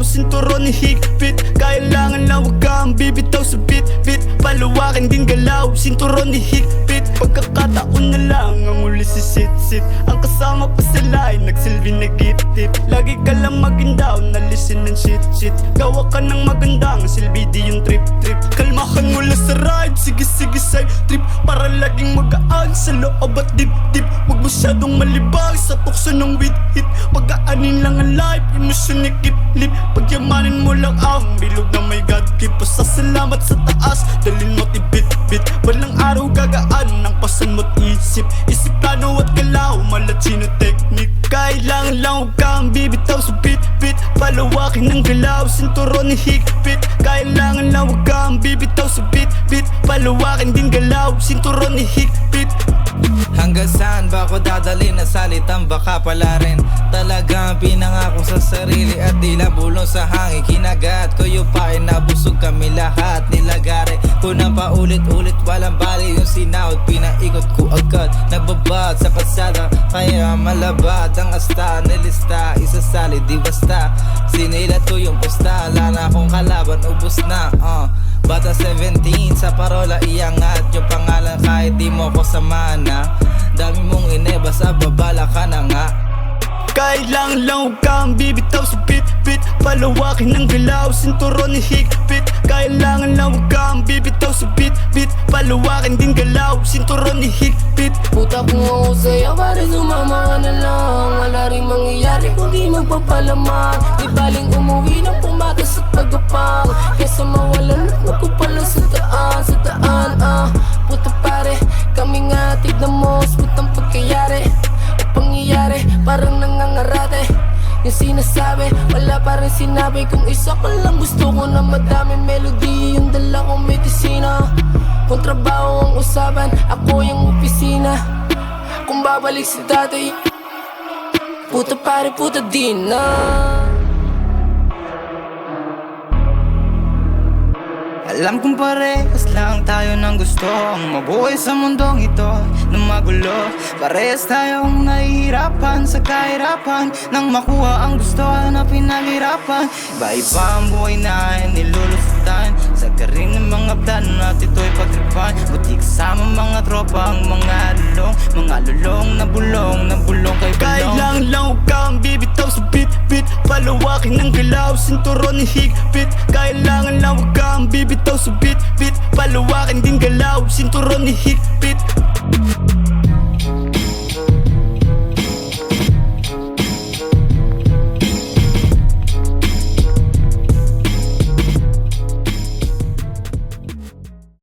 sinturon ni higpit. Kailangan lang wag kang bibitaw sa bit-bit. Paluwakin din galaw, sinturon ni higpit. Pagkakataon na lang ang uli si sit-sit. Ang kasama ko sila ay nagsilbi na git-tip. Lagi ka lang maging down, nalisin ng shit-shit. Gawa ka ng magandang, silbi di yung trip-trip. Kalmahan mo lang sa ride, sige-sige side trip. Para laging magaan sa loob at dip-dip. Huwag masyadong malibag sa tukso ng with-hit. Pagkaanin lang ang life, emosyon ni kip-lip. Pagyamanin mo lang ang bilog na may God gift. Pasasalamat sa taas, dalin mo't ibit-bit. Balang araw gagaan ng pasan mo't isip. Isip plano at galaw, malatsino technique. Kailangan lang huwag kang bibitaw sa bit-bit. Palawakin ng galaw, sinturon ni higpit. Kailangan lang huwag kang bibitaw sa bit-bit. Palawakin din galaw, sinturon ni higpit. Hanggang saan ba ako dadali na salitang baka pala rin talagang pinangako sa sarili at di lang bulong sa hangin. Kinagat ko yung pain, nabusog kami lahat nilagari ko na paulit-ulit, walang bali yung sinahod. Pinaikot ko agad, nagbabag sa pasada, kaya malabad ang asta. Nilista, isasali, di basta sinilat ko yung posta, wala na akong kalaban, ubos na Bata 17, sa parola iangat yung pangalan kahit di mo ko samana. Dami mong ineba sa babala ka na nga. Kailangan lang huwag kang bibitaw sa bit-bit. Palawakin ng galaw, sinturon ni higpit. Kailangan lang huwag kang bibitaw sa bit-bit. Palawakin din galaw, sinturon ni higpit. Puta kung ako sa'yo, pare sumama ka na lang. Wala rin mangyayari kung di magpapalaman. Di baling umuwi ng pumatas at pagkapang. Kesa mawalan at magkupala sa daan, Puta pare, kami nga tignan mo, smooth ang pagkayari. Pangyayari, parang nangangarate. Yung sinasabi, wala pa rin sinabi. Kung isa ka lang gusto ko na madami melody, yung dala kong medisina. Kung trabaho ang usapan, ako yung opisina. Kung babalik sa dati, puta pare, puta di na. Alam kong parehas lang tayo ng gustong mabuhay sa mundong ito na magulo. Parehas tayong nahihirapan sa kahirapan nang makuha ang gusto na pinaghirapan. Iba-iba ang buhay na nilulusutan sa karing ng mga plano natin ito'y pagtripan. Buti kasama mga tropa ang mga lulong na bulong kay bulong. Kailangan lang huwag kang bibitaw sa bit-bit. Palawakin ng galaw, sinturon ni higpit. Kailangan lang huwag kang bibitaw sa bit-bit. Palawakin din galaw, sinturon ni higpit.